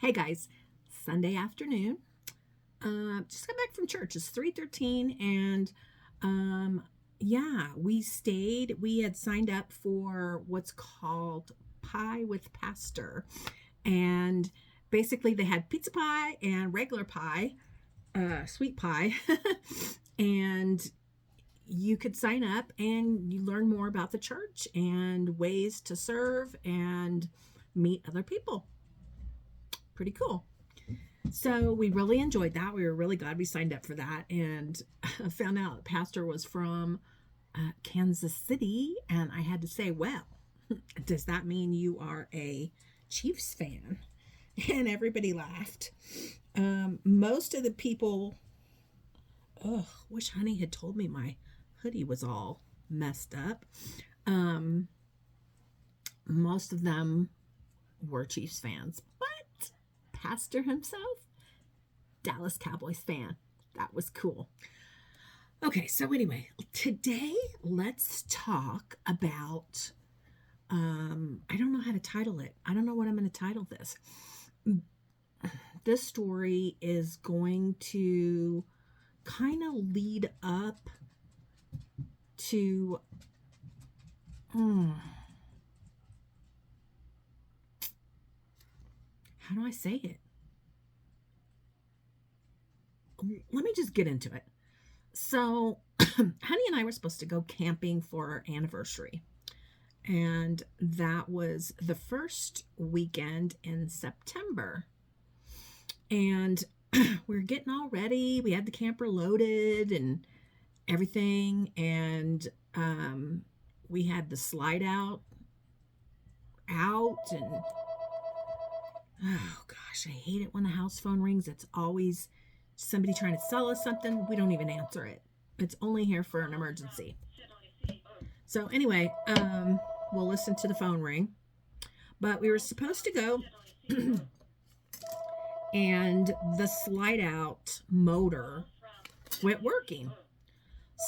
Hey guys, Sunday afternoon. Just got back from church. It's 3:13, and yeah, we stayed. We had signed up for what's called Pie with Pastor, and basically they had pizza pie and regular pie, sweet pie, and you could sign up and you learn more about the church and ways to serve and meet other people. Pretty cool. So we really enjoyed that. We were really glad we signed up for that, and found out the pastor was from Kansas City. And I had to say, well, does that mean you are a Chiefs fan? And everybody laughed. Most of the people, wish Honey had told me my hoodie was all messed up. Most of them were Chiefs fans, but pastor himself, Dallas Cowboys fan. That was cool. Okay, so anyway, today let's talk about, I don't know how to title it. I don't know what I'm going to title this. This story is going to kind of lead up to, how do I say it? Let me just get into it. So, Honey and I were supposed to go camping for our anniversary. And that was the first weekend in September. And we were getting all ready. We had the camper loaded and everything. And we had the slide out. And oh gosh, I hate it when the house phone rings. It's always somebody trying to sell us something. We don't even answer it. It's only here for an emergency. So anyway, we'll listen to the phone ring. But we were supposed to go and the slide out motor quit working.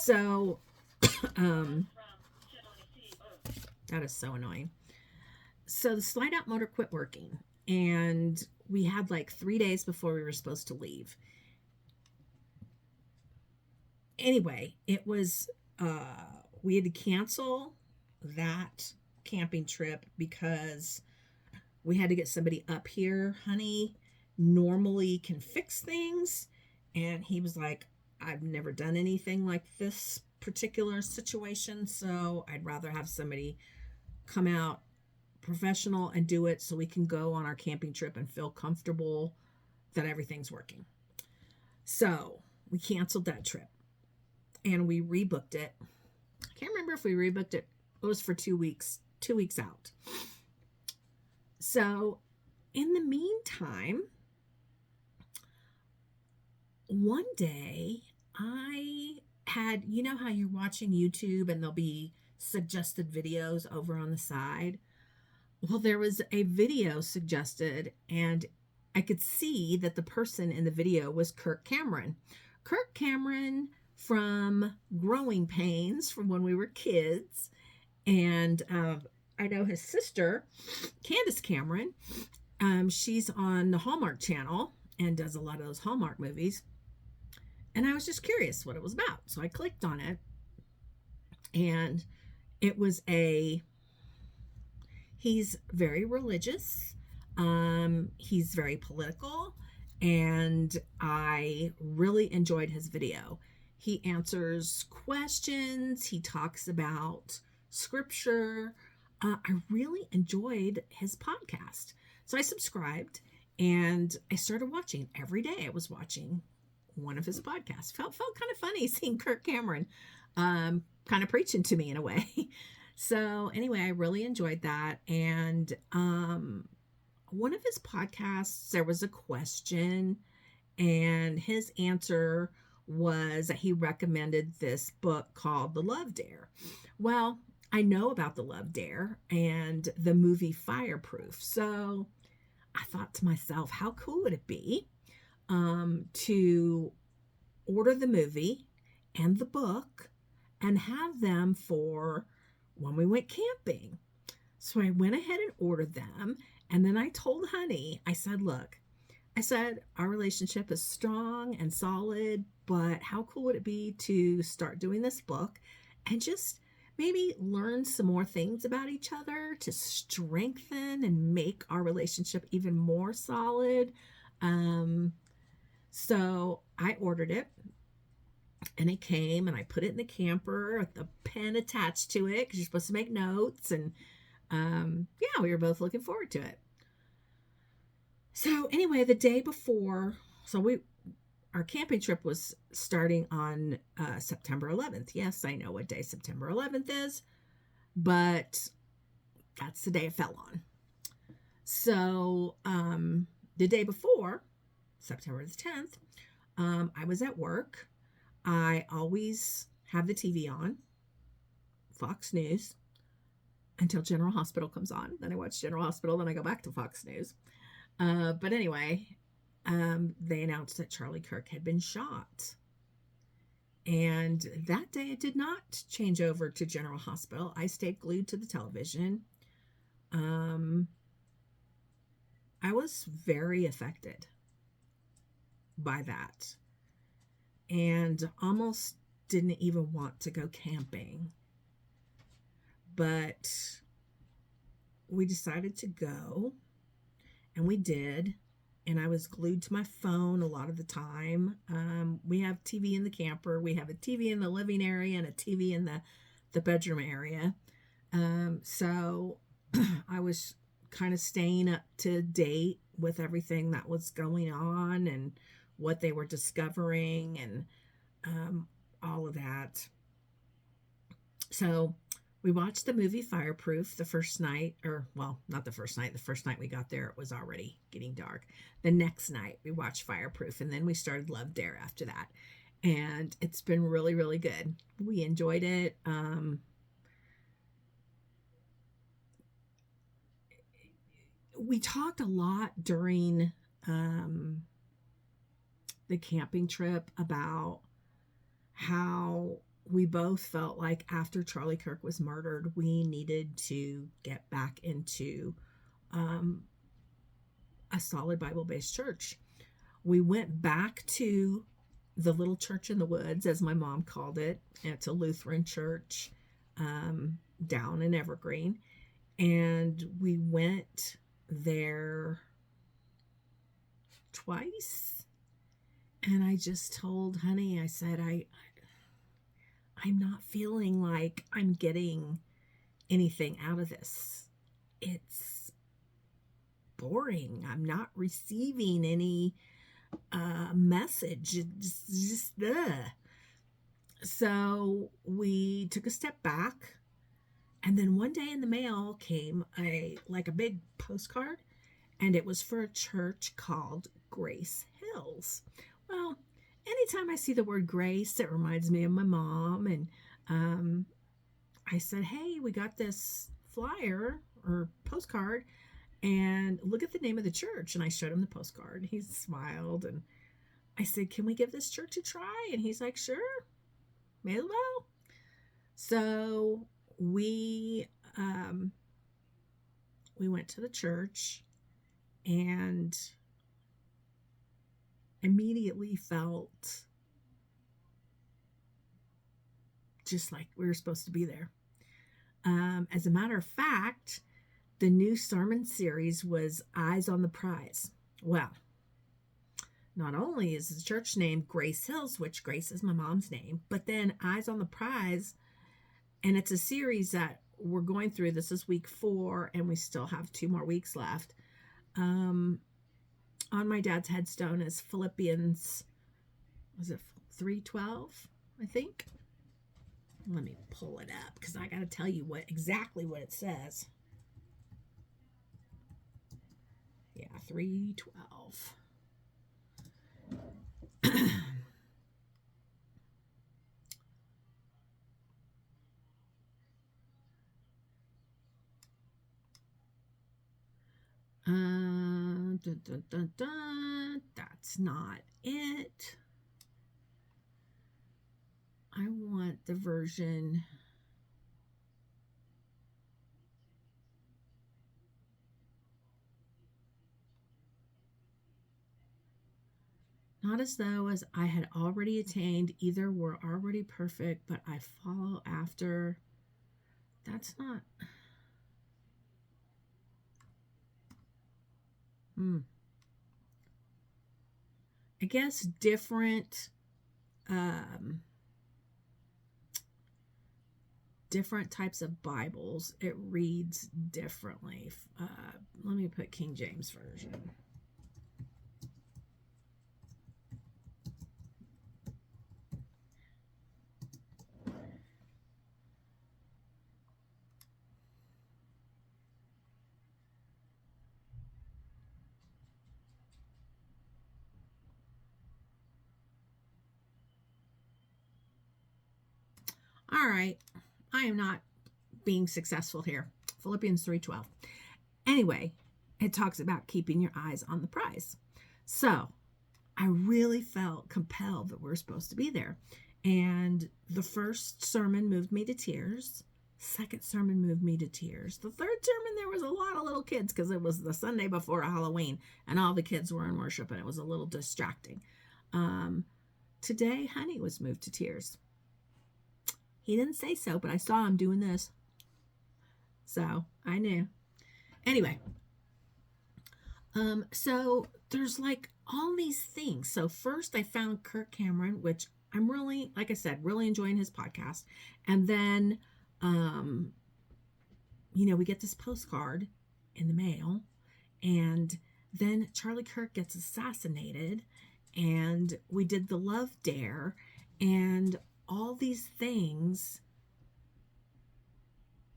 So that is so annoying. So the slide out motor quit working, and we had like 3 days before we were supposed to leave. Anyway, it was, we had to cancel that camping trip because we had to get somebody up here. Honey normally can fix things, and he was like, I've never done anything like this particular situation, so I'd rather have somebody come out professional and do it so we can go on our camping trip and feel comfortable that everything's working. So we canceled that trip and we rebooked it. I can't remember if we rebooked it. It was for 2 weeks out. So in the meantime, one day I had, you know how you're watching YouTube and there'll be suggested videos over on the side? Well, there was a video suggested, and I could see that the person in the video was Kirk Cameron. Kirk Cameron from Growing Pains, from when we were kids. And I know his sister, Candace Cameron. She's on the Hallmark Channel and does a lot of those Hallmark movies. And I was just curious what it was about. So I clicked on it, and it was he's very religious. He's very political, and I really enjoyed his video. He answers questions. He talks about scripture. I really enjoyed his podcast. So I subscribed and I started watching every day. I was watching one of his podcasts. Felt kind of funny seeing Kirk Cameron kind of preaching to me in a way. So anyway, I really enjoyed that. And one of his podcasts, there was a question, and his answer was that he recommended this book called The Love Dare. Well, I know about The Love Dare and the movie Fireproof. So I thought to myself, how cool would it be to order the movie and the book and have them for when we went camping. So I went ahead and ordered them. And then I told Honey, I said, look, I said, our relationship is strong and solid, but how cool would it be to start doing this book and just maybe learn some more things about each other to strengthen and make our relationship even more solid? Um, so I ordered it and it came and I put it in the camper with the pen attached to it because you're supposed to make notes. And yeah, we were both looking forward to it. So anyway, the day before, our camping trip was starting on September 11th. Yes, I know what day September 11th is, but that's the day it fell on. So the day before, September the 10th, I was at work. I always have the TV on, Fox News, until General Hospital comes on. Then I watch General Hospital, then I go back to Fox News. But anyway, they announced that Charlie Kirk had been shot. And that day I did not change over to General Hospital. I stayed glued to the television. I was very affected by that and almost didn't even want to go camping. But we decided to go, and we did. And I was glued to my phone a lot of the time. We have TV in the camper. We have a TV in the living area and a TV in the bedroom area. So I was kind of staying up to date with everything that was going on and what they were discovering and all of that. So we watched the movie Fireproof the first night, or well, not the first night. The first night we got there, it was already getting dark. The next night we watched Fireproof, and then we started Love Dare after that. And it's been really, really good. We enjoyed it. We talked a lot during the camping trip about how we both felt like after Charlie Kirk was murdered, we needed to get back into a solid Bible-based church. We went back to the little church in the woods, as my mom called it. It's a Lutheran church down in Evergreen. And we went there twice. And I just told Honey, I said, I'm not feeling like I'm getting anything out of this. It's boring. I'm not receiving any message. It's just So we took a step back, and then one day in the mail came a big postcard, and it was for a church called Grace Hills. Well, anytime I see the word grace, it reminds me of my mom. And I said, hey, we got this flyer or postcard, and look at the name of the church. And I showed him the postcard. He smiled, and I said, can we give this church a try? And he's like, sure, may as well. So we went to the church and immediately felt just like we were supposed to be there. As a matter of fact, the new sermon series was Eyes on the Prize. Well, not only is the church named Grace Hills, which Grace is my mom's name, but then Eyes on the Prize, and it's a series that we're going through. This is week 4, and we still have 2 more weeks left. On my dad's headstone is Philippians, was it 3:12, I think? Let me pull it up because I got to tell you exactly what it says. Yeah, 3:12. Dun, dun, dun, dun. That's not it. I want the version. Not as though as I had already attained, either were already perfect, but I follow after. That's not. I guess different types of Bibles, it reads differently. Let me put King James Version. All right, I am not being successful here. Philippians 3:12. Anyway, it talks about keeping your eyes on the prize. So I really felt compelled that we're supposed to be there. And the first sermon moved me to tears. Second sermon moved me to tears. The third sermon, there was a lot of little kids because it was the Sunday before Halloween and all the kids were in worship and it was a little distracting. Today, Honey was moved to tears. He didn't say so, but I saw him doing this. So I knew. Anyway, so there's like all these things. So first I found Kirk Cameron, which I'm really, like I said, really enjoying his podcast. And then, we get this postcard in the mail, and then Charlie Kirk gets assassinated, and we did the Love Dare, and all these things.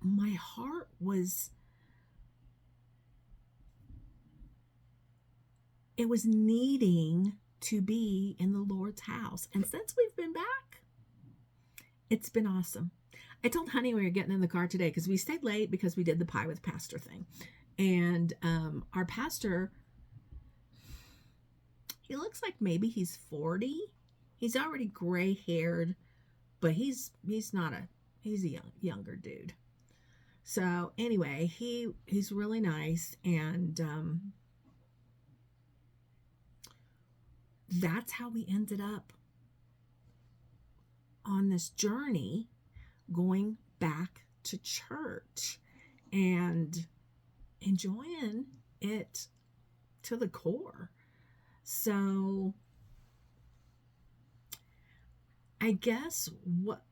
My heart was, it was needing to be in the Lord's house. And since we've been back, it's been awesome. I told Honey we were getting in the car today because we stayed late because we did the pie with pastor thing. And our pastor, he looks like maybe he's 40. He's already gray haired, but he's a younger dude. So anyway, he's really nice, and that's how we ended up on this journey going back to church and enjoying it to the core. So I guess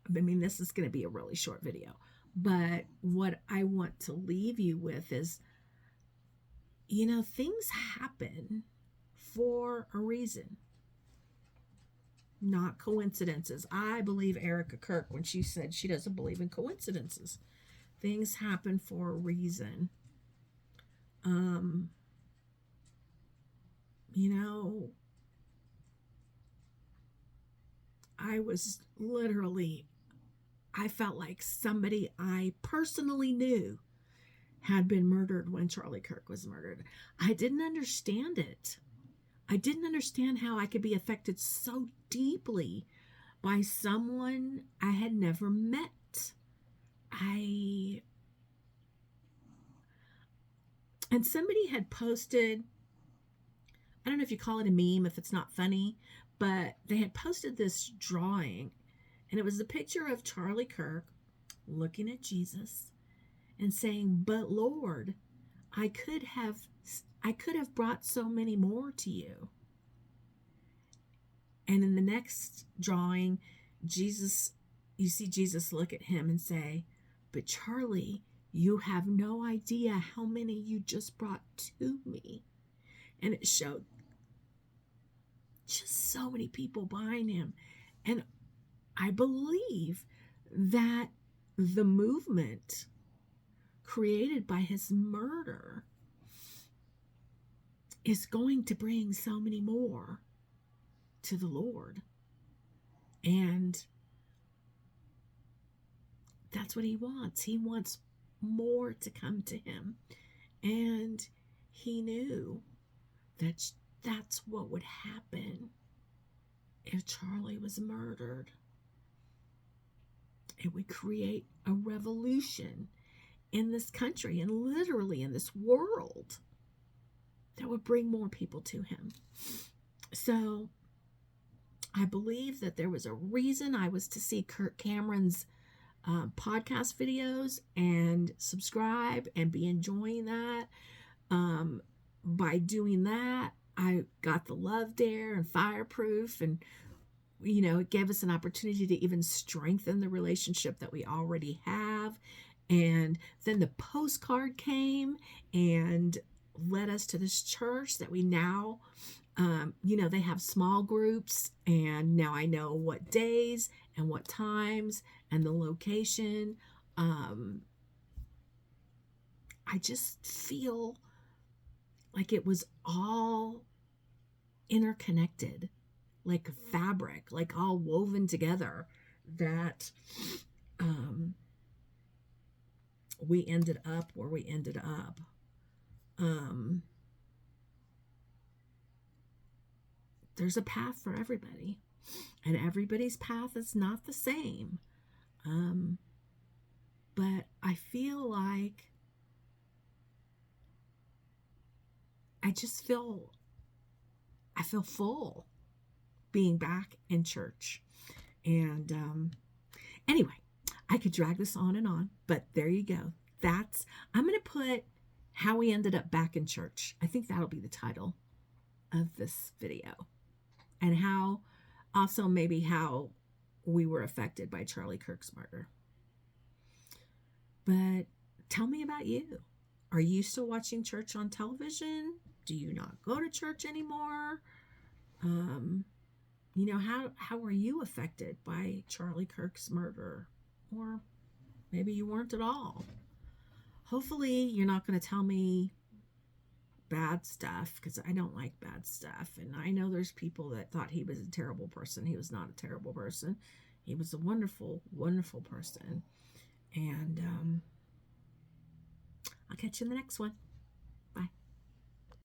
this is going to be a really short video, but what I want to leave you with is, things happen for a reason, not coincidences. I believe Erica Kirk when she said she doesn't believe in coincidences. Things happen for a reason. I felt like somebody I personally knew had been murdered when Charlie Kirk was murdered. I didn't understand it. I didn't understand how I could be affected so deeply by someone I had never met. And somebody had posted, I don't know if you call it a meme if it's not funny, but they had posted this drawing, and it was a picture of Charlie Kirk looking at Jesus and saying, "But Lord, I could have brought so many more to you." And in the next drawing, you see Jesus look at him and say, "But Charlie, you have no idea how many you just brought to me." And it showed just so many people behind him. And I believe that the movement created by his murder is going to bring so many more to the Lord. And that's what he wants. He wants more to come to him. And he knew that that's what would happen if Charlie was murdered. It would create a revolution in this country and literally in this world that would bring more people to him. So I believe that there was a reason I was to see Kirk Cameron's podcast videos and subscribe and be enjoying that. By doing that, I got the Love Dare and Fireproof, and it gave us an opportunity to even strengthen the relationship that we already have. And then the postcard came and led us to this church that we now, they have small groups, and now I know what days and what times and the location. I just feel like it was all interconnected, like a fabric, like all woven together, that we ended up where we ended up. There's a path for everybody, and everybody's path is not the same. But I feel like I feel full being back in church. And anyway, I could drag this on and on, but there you go. I'm going to put how we ended up back in church. I think that'll be the title of this video. And maybe how we were affected by Charlie Kirk's murder. But tell me about you. Are you still watching church on television? Do you not go to church anymore? How were you affected by Charlie Kirk's murder? Or maybe you weren't at all. Hopefully you're not going to tell me bad stuff, because I don't like bad stuff. And I know there's people that thought he was a terrible person. He was not a terrible person. He was a wonderful, wonderful person. And I'll catch you in the next one.